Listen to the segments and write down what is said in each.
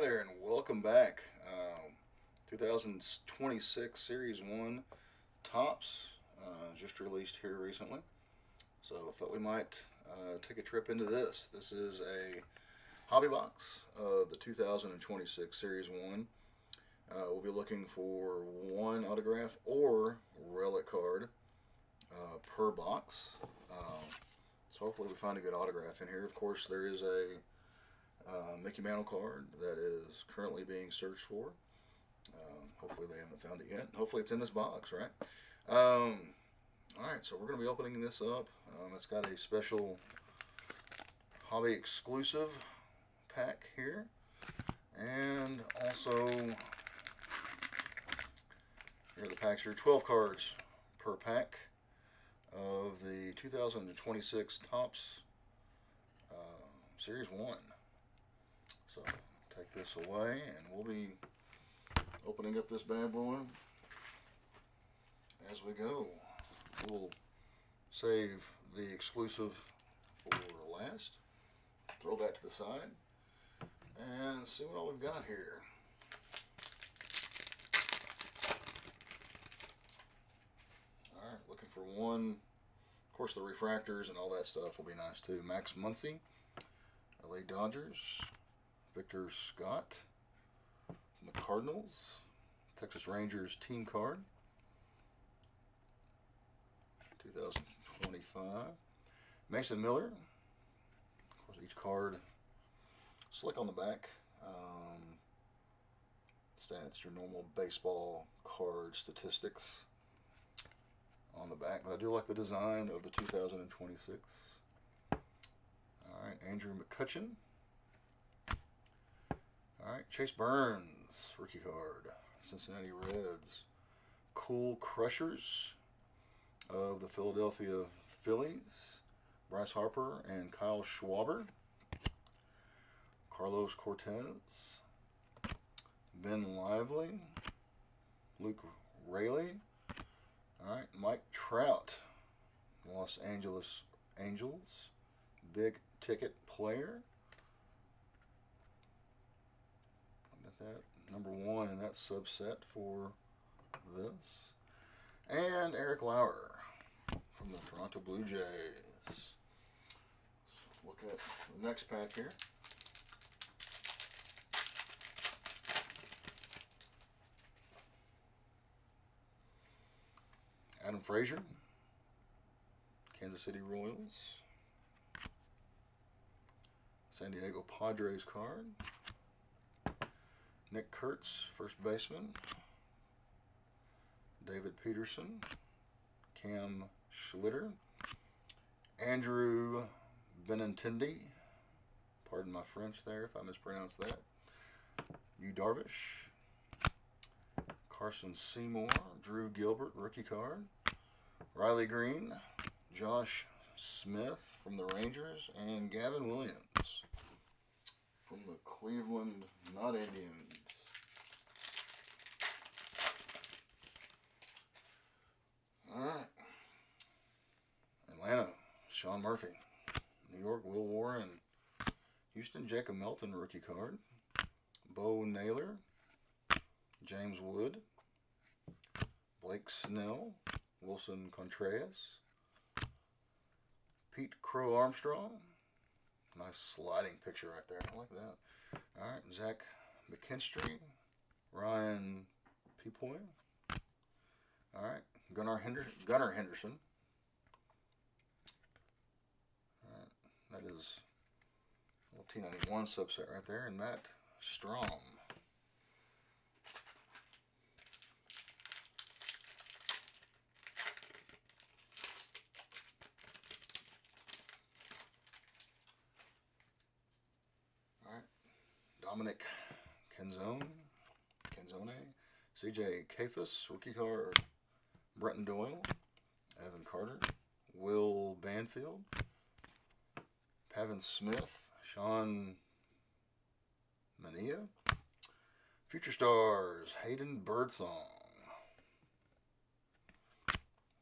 Hi there, and welcome back. 2026 Series 1 Tops just released here recently. So I thought we might take a trip into this. This is a hobby box of the 2026 Series 1. We'll be looking for one autograph or relic card per box. So hopefully we find a good autograph in here. Of course, there is a Mickey Mantle card that is currently being searched for. Hopefully they haven't found it yet. Hopefully it's in this box, right? All right, so we're going to be opening this up. It's got a special hobby exclusive pack here, and also here are the packs here. 12 cards per pack of the 2026 Tops Series 1. So take this away, and we'll be opening up this bad boy as we go. We'll save the exclusive for last. Throw that to the side and see what all we've got here. All right, looking for one. Of course, the refractors and all that stuff will be nice too. Max Muncy, LA Dodgers. Victor Scott from the Cardinals. Texas Rangers team card. 2025. Mason Miller. Of course, each card slick on the back. Stats, your normal baseball card statistics on the back. But I do like the design of the 2026. All right, Andrew McCutchen. All right, Chase Burns, rookie card. Cincinnati Reds. Cool Crushers of the Philadelphia Phillies. Bryce Harper and Kyle Schwarber. Carlos Cortez. Ben Lively. Luke Raley. All right, Mike Trout. Los Angeles Angels. Big ticket player. That number one in that subset for this. And Eric Lauer from the Toronto Blue Jays. So look at the next pack here. Adam Frazier, Kansas City Royals. San Diego Padres card. Nick Kurtz, first baseman. David Peterson. Cam Schlitter. Andrew Benintendi. Pardon my French there if I mispronounced that. Yu Darvish. Carson Seymour. Drew Gilbert, rookie card. Riley Green. Josh Smith from the Rangers. And Gavin Williams from the Cleveland Not Indians. All right. Atlanta, Sean Murphy. New York, Will Warren. Houston, Jacob Melton, rookie card. Bo Naylor. James Wood. Blake Snell. Wilson Contreras. Pete Crow Armstrong. Nice sliding picture right there. I like that. All right, Zach McKinstry. Ryan Pepoy. All right, Gunnar Henderson. All right, that is a little T91 subset right there. And Matt Strom. All right, Dominic Canzone. CJ Kafis, rookie card. Brenton Doyle. Evan Carter. Will Banfield. Pavin Smith. Sean Mania. Future Stars. Hayden Birdsong.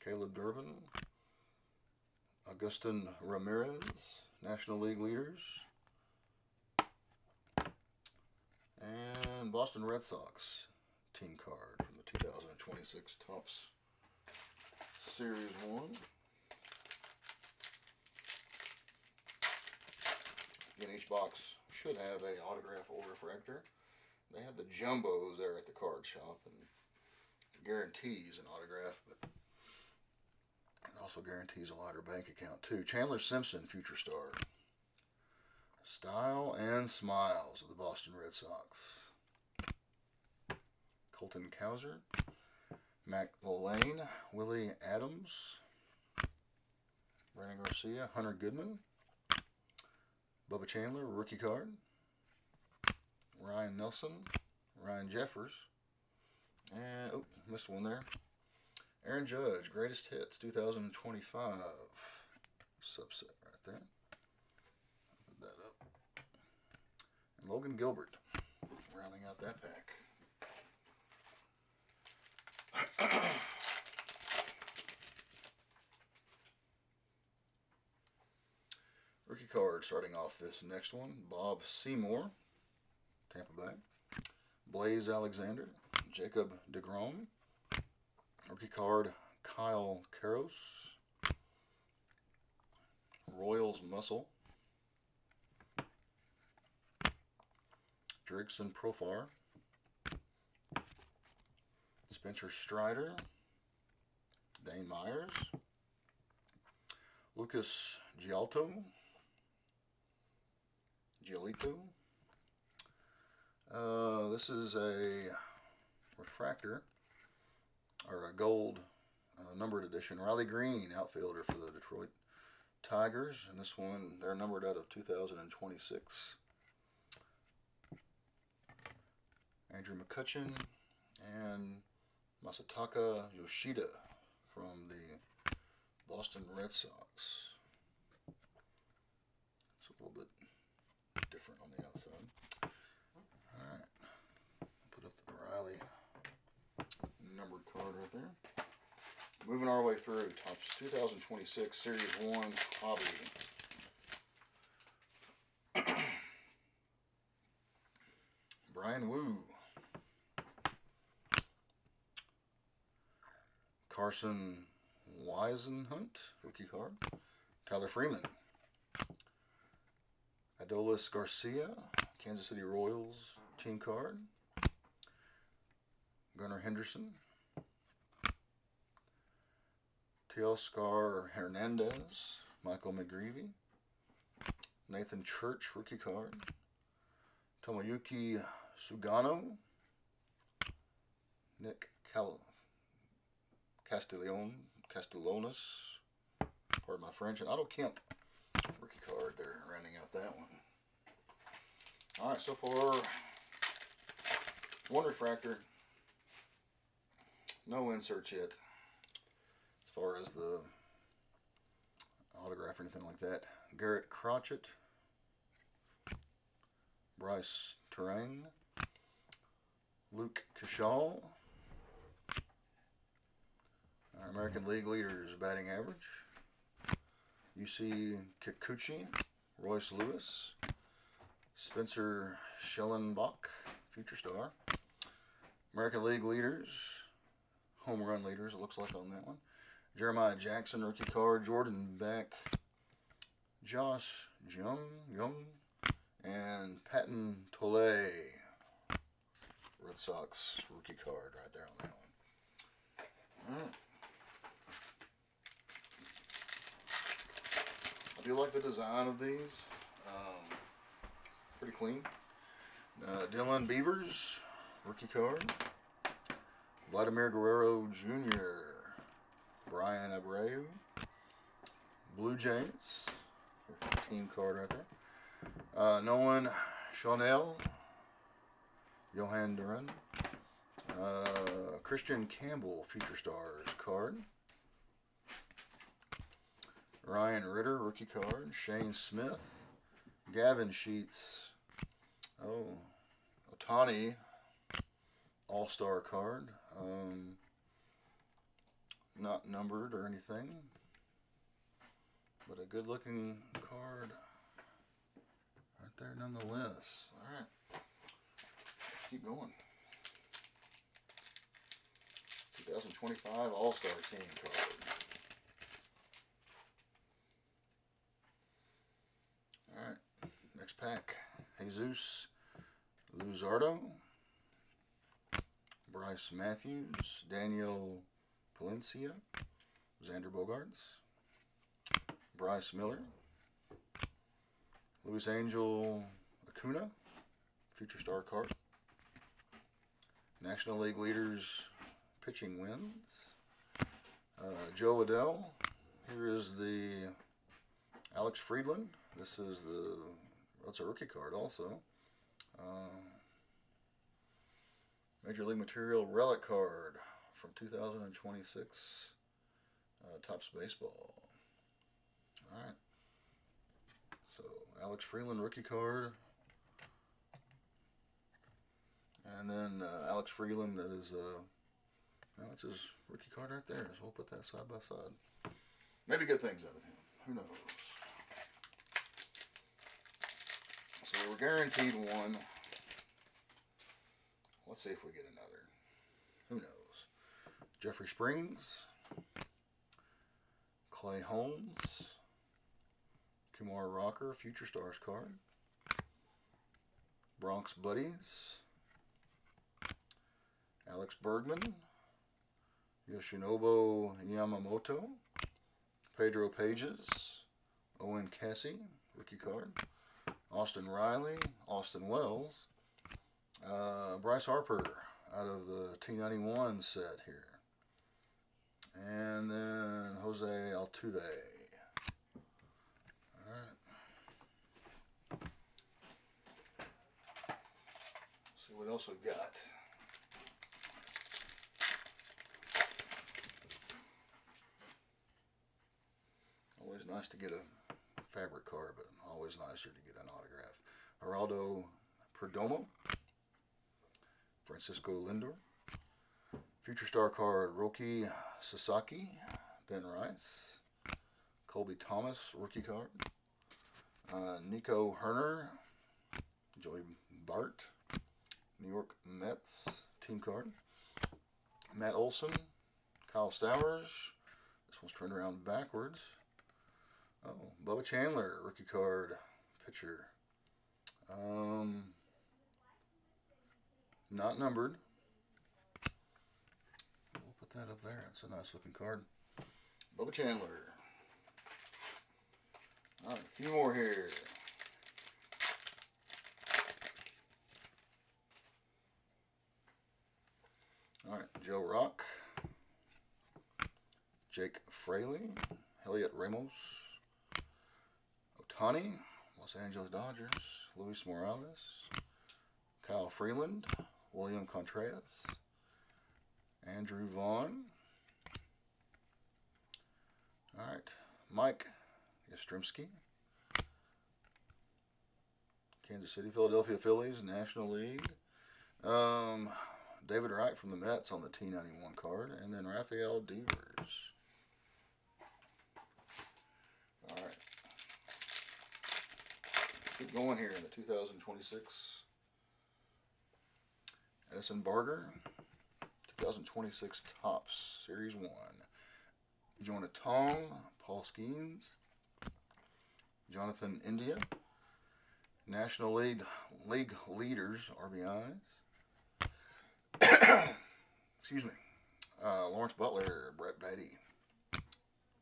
Caleb Durbin. Augustin Ramirez. National League leaders. And Boston Red Sox team card from the 2026 Topps Series 1. Again, each box should have a autograph or refractor. They had the jumbos there at the card shop, and guarantees an autograph, but it also guarantees a lighter bank account too. Chandler Simpson, future star. Style and Smiles of the Boston Red Sox. Colton Cowser, Mac Lane, Willie Adams, Brandon Garcia, Hunter Goodman, Bubba Chandler, rookie card, Ryan Nelson, Ryan Jeffers, and, oh, missed one there. Aaron Judge, Greatest Hits, 2025. Subset right there. Put that up. And Logan Gilbert, rounding out that pack. Rookie card starting off this next one. Bob Seymour, Tampa Bay. Blaze Alexander, Jacob deGrom. Rookie card, Kyle Karros. Royals Muscle. Jurickson Profar. Spencer Strider. Dane Myers. Lucas Giolito. This is a refractor, or a gold numbered edition. Riley Green, outfielder for the Detroit Tigers, and this one, they're numbered out of 2026. Andrew McCutchen and Masataka Yoshida from the Boston Red Sox. It's a little bit different on the outside. Alright, put up the Riley numbered card right there. Moving our way through Topps 2026 Series 1 Hobby. Brian Wu. Carson Wisenhunt, rookie card. Tyler Freeman. Adolis Garcia, Kansas City Royals team card. Gunnar Henderson. Teoscar Hernandez, Michael McGreevy. Nathan Church, rookie card. Tomoyuki Sugano. Nick Castellanos, pardon my French, and Otto Kemp, rookie card there, rounding out that one. Alright, so far, one refractor, no inserts yet, as far as the autograph or anything like that. Garrett Crotchet, Bryce Terang, Luke Cashall. Our American League leaders batting average. UC Kikuchi, Royce Lewis, Spencer Schellenbach, future star. American League leaders, home run leaders, it looks like on that one. Jeremiah Jackson, rookie card. Jordan Beck, Josh Young, and Patton Tole, Red Sox rookie card right there on that one. All right. I do like the design of these. Pretty clean. Dylan Beavers, rookie card. Vladimir Guerrero Jr., Brian Abreu, Blue Jays, team card right there. Nolan Chanel, Johan Duran, Christian Campbell, future stars card. Ryan Ritter, rookie card. Shane Smith, Gavin Sheets, Otani, all-star card. Not numbered or anything, but a good-looking card right there nonetheless. All right. keep going. 2025 All-Star Team card. Alright, next pack. Jesus Luzardo, Bryce Matthews, Daniel Palencia, Xander Bogaerts, Bryce Miller, Luis Angel Acuna, Future Star card. National League leaders pitching wins. Joe Adell. Here is the Alex Friedland. This is that's a rookie card also. Major League Material relic card from 2026 Topps Baseball. Alright. So, Alex Freeland rookie card. And then Alex Freeland, that is, that's his rookie card right there. So we'll put that side by side. Maybe get things out of him. Who knows? So we're guaranteed one. Let's see if we get another. Who knows? Jeffrey Springs, Clay Holmes, Kumar Rocker, Future Stars card, Bronx Buddies, Alex Bergman, Yoshinobu Yamamoto, Pedro Pages, Owen Cassie, rookie card, Austin Riley, Austin Wells, Bryce Harper out of the T91 set here. And then Jose Altuve. Alright. See what else we've got. Always nice to get a fabric card, but always nicer to get an autograph. Geraldo Perdomo, Francisco Lindor, Future Star card, Roki Sasaki, Ben Rice, Colby Thomas, rookie card, Nico Herner, Joey Bart, New York Mets, team card, Matt Olson, Kyle Stowers, this one's turned around backwards, Bubba Chandler, rookie card, pitcher, not numbered. We'll put that up there. It's a nice looking card. Bubba Chandler. Alright, a few more here. Alright, Joe Rock, Jake Fraley, Elliot Ramos, Ohtani, Los Angeles Dodgers, Luis Morales, Kyle Freeland, William Contreras, Andrew Vaughn. Alright, Mike Yastrzemski, Kansas City, Philadelphia Phillies, National League. David Wright from the Mets on the T91 card, and then Rafael Devers. Alright. Keep going here in the 2026 Edison Barger 2026 Topps Series 1. Jonah Tong, Paul Skeens, Jonathan India, National League leaders, RBIs. Excuse me. Lawrence Butler, Brett Beatty,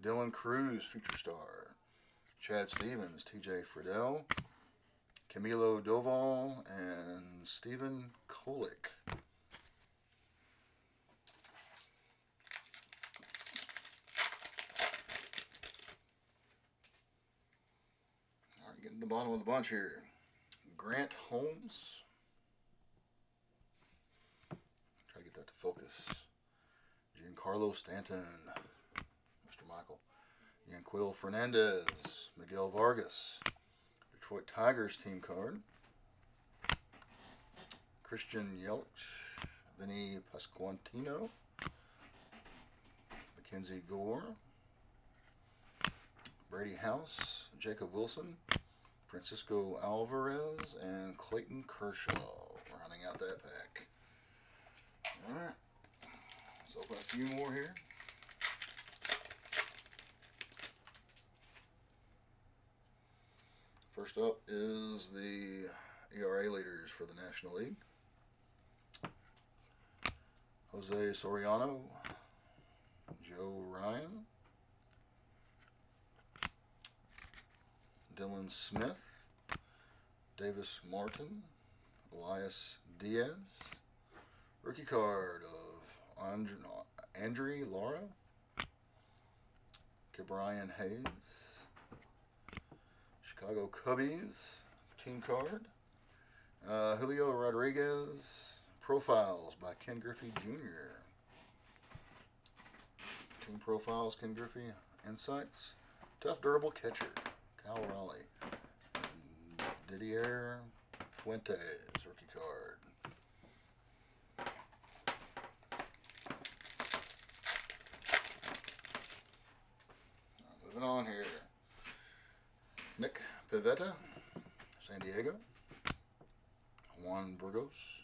Dylan Cruz, Future Star, Chad Stevens, TJ Friedel, Camilo Doval, and Stephen Kolick. All right, getting to the bottom of the bunch here. Grant Holmes. Try to get that to focus. Giancarlo Stanton, Mr. Michael. Yanquiel Fernandez, Miguel Vargas, Detroit Tigers team card. Christian Yelich, Vinny Pasquantino, Mackenzie Gore, Brady House, Jacob Wilson, Francisco Alvarez, and Clayton Kershaw rounding out that pack. Alright, let's open a few more here. First up is the ERA leaders for the National League. Jose Soriano, Joe Ryan, Dylan Smith, Davis Martin, Elias Diaz, rookie card of Andre Lara, Ke'Bryan Hayes, Chicago Cubbies team card, Julio Rodriguez, profiles by Ken Griffey Jr. Team profiles, Ken Griffey, insights, tough durable catcher, Cal Raleigh, Didier Fuentes, rookie card. Moving on here. Nick Pivetta, San Diego. Juan Burgos,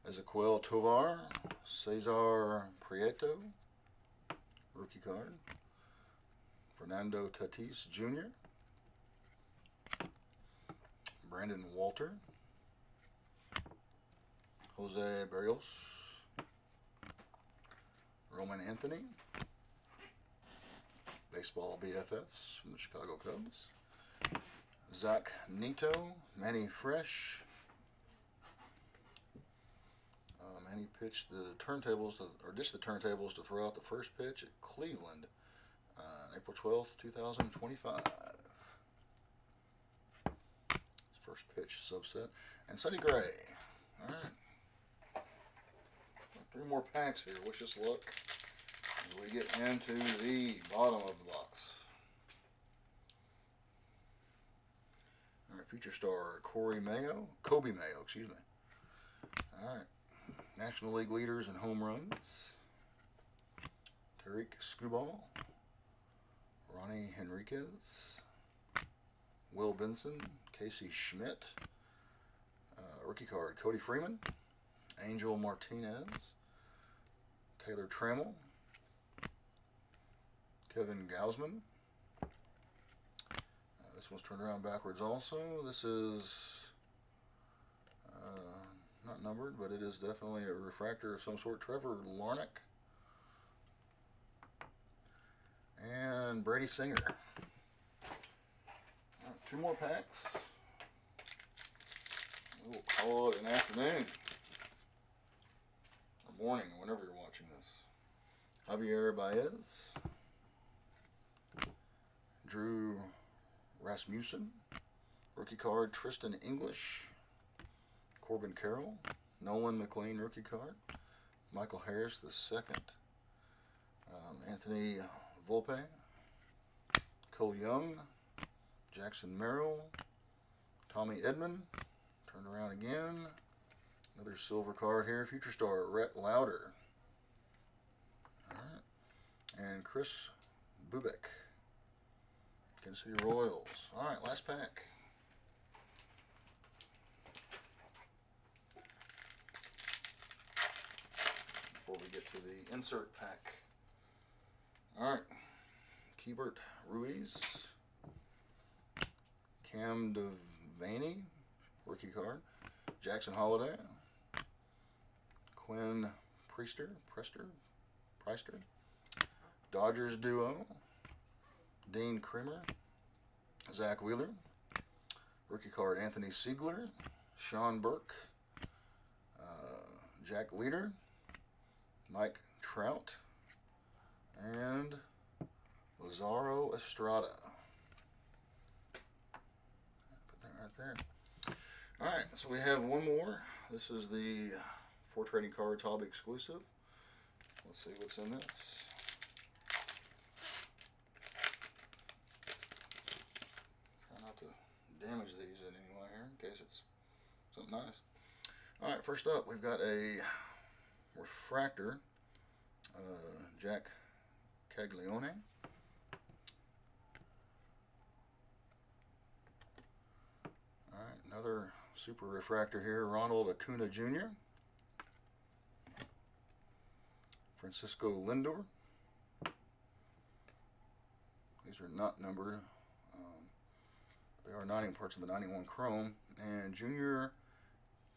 Ezequiel Tovar, Cesar Prieto, rookie card. Fernando Tatis Jr., Brandon Walter, Jose Barrios, Roman Anthony, baseball BFFs from the Chicago Cubs, Zach Neto, Manny Fresh. Manny pitched the turntables, or dished the turntables to throw out the first pitch at Cleveland, April 12th, 2025. First pitch subset. And Sonny Gray. Alright. 3 more packs here. Wish us luck as we get into the bottom of the box. Alright, feature star Kobe Mayo, excuse me. Alright. National League leaders in home runs. Tariq Skubal, Ronnie Henriquez, Will Benson, Casey Schmidt, rookie card Cody Freeman, Angel Martinez, Taylor Trammell, Kevin Gausman. This one's turned around backwards also. This is not numbered, but it is definitely a refractor of some sort. Trevor Larnach. And Brady Singer. Right, 2 more packs. We'll call it an afternoon. Or morning, whenever you're watching this. Javier Baez. Drew Rasmussen. Rookie card Tristan English. Corbin Carroll. Nolan McLean rookie card. Michael Harris the second. Anthony Volpe, Cole Young, Jackson Merrill, Tommy Edman, turn around again, another silver card here, future star Rhett Lauder, alright, and Chris Bubick, Kansas City Royals. Alright, last pack. Before we get to the insert pack. Alright, Keibert Ruiz, Cam Devaney, rookie card, Jackson Holiday, Quinn Priester, Dodgers duo, Dean Kremer, Zach Wheeler, rookie card Anthony Siegler, Sean Burke, Jack Leader, Mike Trout, and Lazaro Estrada. Put that right there. Alright, so we have one more. This is the 4 Trading Cards Hobby exclusive. Let's see what's in this. Try not to damage these in any way here, in case it's something nice. Alright, first up, we've got a refractor, Jack Caglione. Alright, another Super refractor here, Ronald Acuna Jr., Francisco Lindor. These are not numbered. They are not even parts of the 91 Chrome. And Junior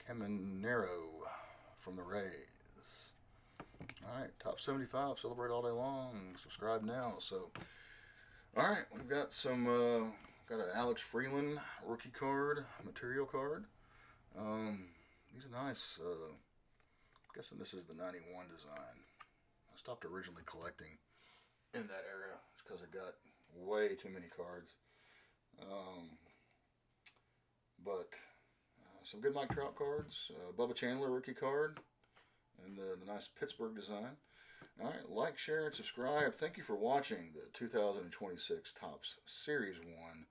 Caminero from the Rays. Alright, top 75. Celebrate all day long. Subscribe now. So, alright, we've got some, got an Alex Freeland rookie card, material card. These are nice. I'm guessing this is the 91 design. I stopped originally collecting in that era because I got way too many cards. But some good Mike Trout cards. Bubba Chandler rookie card. And the nice Pittsburgh design. Alright, like, share, and subscribe. Thank you for watching the 2026 Topps Series 1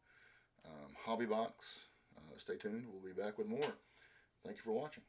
Hobby Box. Stay tuned. We'll be back with more. Thank you for watching.